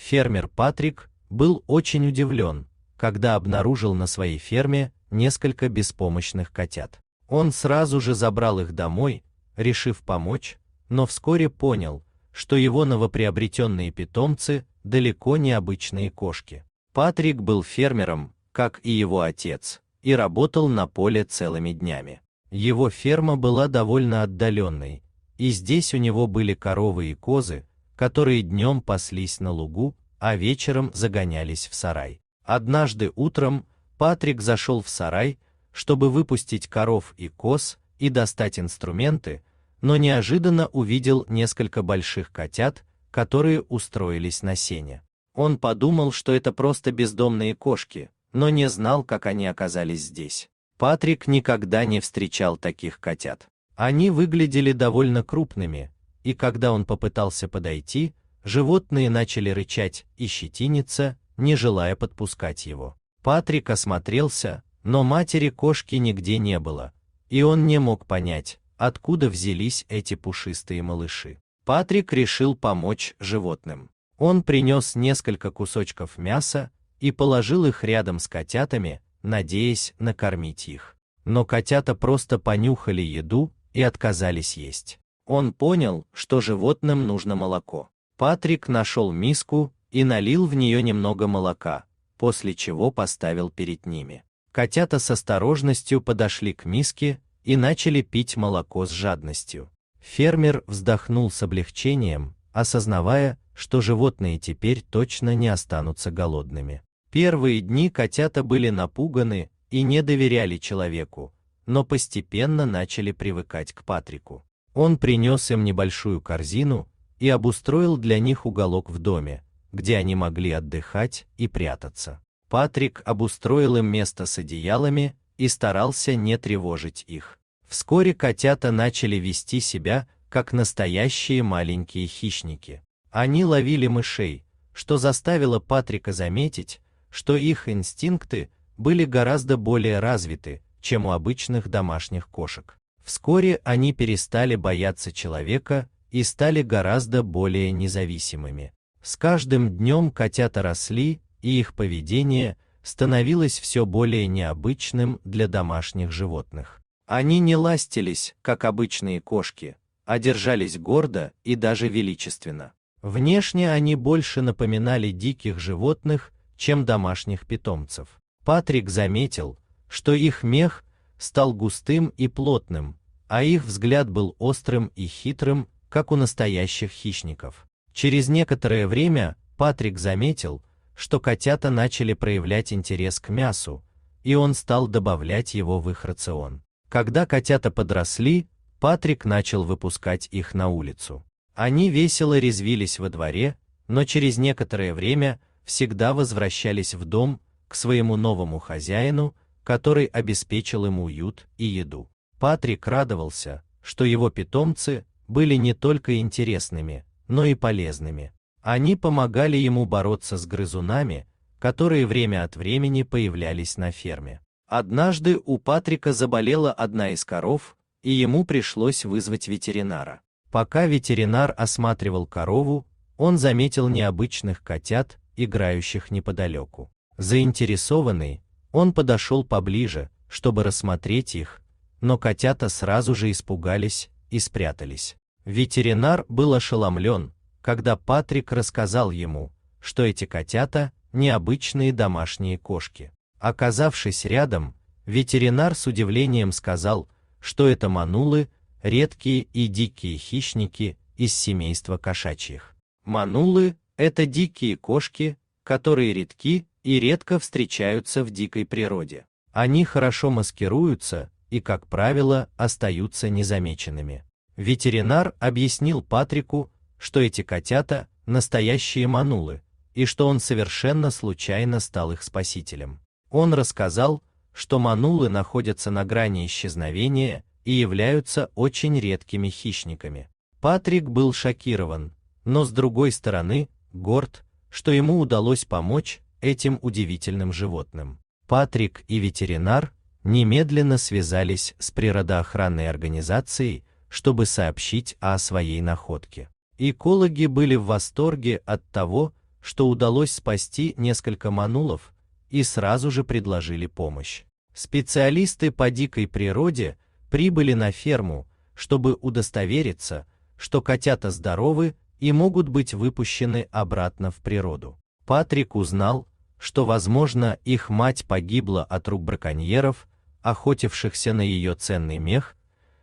Фермер Патрик был очень удивлен, когда обнаружил на своей ферме несколько беспомощных котят. Он сразу же забрал их домой, решив помочь, но вскоре понял, что его новоприобретенные питомцы далеко не обычные кошки. Патрик был фермером, как и его отец, и работал на поле целыми днями. Его ферма была довольно отдаленной, и здесь у него были коровы и козы, которые днем паслись на лугу, а вечером загонялись в сарай. Однажды утром Патрик зашел в сарай, чтобы выпустить коров и коз и достать инструменты, но неожиданно увидел несколько больших котят, которые устроились на сене. Он подумал, что это просто бездомные кошки, но не знал, как они оказались здесь. Патрик никогда не встречал таких котят. Они выглядели довольно крупными, и когда он попытался подойти, животные начали рычать и щетиниться, не желая подпускать его. Патрик осмотрелся, но матери кошки нигде не было, и он не мог понять, откуда взялись эти пушистые малыши. Патрик решил помочь животным. Он принес несколько кусочков мяса и положил их рядом с котятами, надеясь накормить их. Но котята просто понюхали еду и отказались есть. Он понял, что животным нужно молоко. Патрик нашел миску и налил в нее немного молока, после чего поставил перед ними. Котята с осторожностью подошли к миске и начали пить молоко с жадностью. Фермер вздохнул с облегчением, осознавая, что животные теперь точно не останутся голодными. Первые дни котята были напуганы и не доверяли человеку, но постепенно начали привыкать к Патрику. Он принес им небольшую корзину и обустроил для них уголок в доме, где они могли отдыхать и прятаться. Патрик обустроил им место с одеялами и старался не тревожить их. Вскоре котята начали вести себя, как настоящие маленькие хищники. Они ловили мышей, что заставило Патрика заметить, что их инстинкты были гораздо более развиты, чем у обычных домашних кошек. Вскоре они перестали бояться человека и стали гораздо более независимыми. С каждым днем котята росли, и их поведение становилось все более необычным для домашних животных. Они не ластились, как обычные кошки, а держались гордо и даже величественно. Внешне они больше напоминали диких животных, чем домашних питомцев. Патрик заметил, что их мех стал густым и плотным, а их взгляд был острым и хитрым, как у настоящих хищников. Через некоторое время Патрик заметил, что котята начали проявлять интерес к мясу, и он стал добавлять его в их рацион. Когда котята подросли, Патрик начал выпускать их на улицу. Они весело резвились во дворе, но через некоторое время всегда возвращались в дом к своему новому хозяину, который обеспечил им уют и еду. Патрик радовался, что его питомцы были не только интересными, но и полезными. Они помогали ему бороться с грызунами, которые время от времени появлялись на ферме. Однажды у Патрика заболела одна из коров, и ему пришлось вызвать ветеринара. Пока ветеринар осматривал корову, он заметил необычных котят, играющих неподалеку. Заинтересованный, он подошел поближе, чтобы рассмотреть их, но котята сразу же испугались и спрятались. Ветеринар был ошеломлен, когда Патрик рассказал ему, что эти котята – необычные домашние кошки. Оказавшись рядом, ветеринар с удивлением сказал, что это манулы, редкие и дикие хищники из семейства кошачьих. Манулы – это дикие кошки, которые редки и редко встречаются в дикой природе. Они хорошо маскируются и, как правило, остаются незамеченными. Ветеринар объяснил Патрику, что эти котята – настоящие манулы, и что он совершенно случайно стал их спасителем. Он рассказал, что манулы находятся на грани исчезновения и являются очень редкими хищниками. Патрик был шокирован, но с другой стороны, горд, что ему удалось помочь этим удивительным животным. Патрик и ветеринар немедленно связались с природоохранной организацией, чтобы сообщить о своей находке. Экологи были в восторге от того, что удалось спасти несколько манулов и сразу же предложили помощь. Специалисты по дикой природе прибыли на ферму, чтобы удостовериться, что котята здоровы и могут быть выпущены обратно в природу. Патрик узнал, что, возможно, их мать погибла от рук браконьеров, охотившихся на ее ценный мех,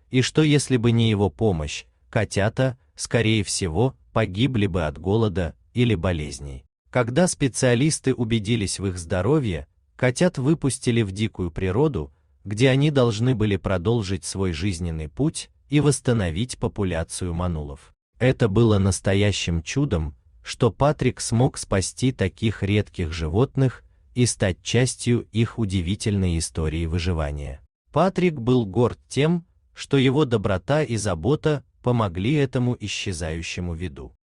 и что если бы не его помощь, котята, скорее всего, погибли бы от голода или болезней. Когда специалисты убедились в их здоровье, котят выпустили в дикую природу, где они должны были продолжить свой жизненный путь и восстановить популяцию манулов. Это было настоящим чудом, что Патрик смог спасти таких редких животных и стать частью их удивительной истории выживания. Патрик был горд тем, что его доброта и забота помогли этому исчезающему виду.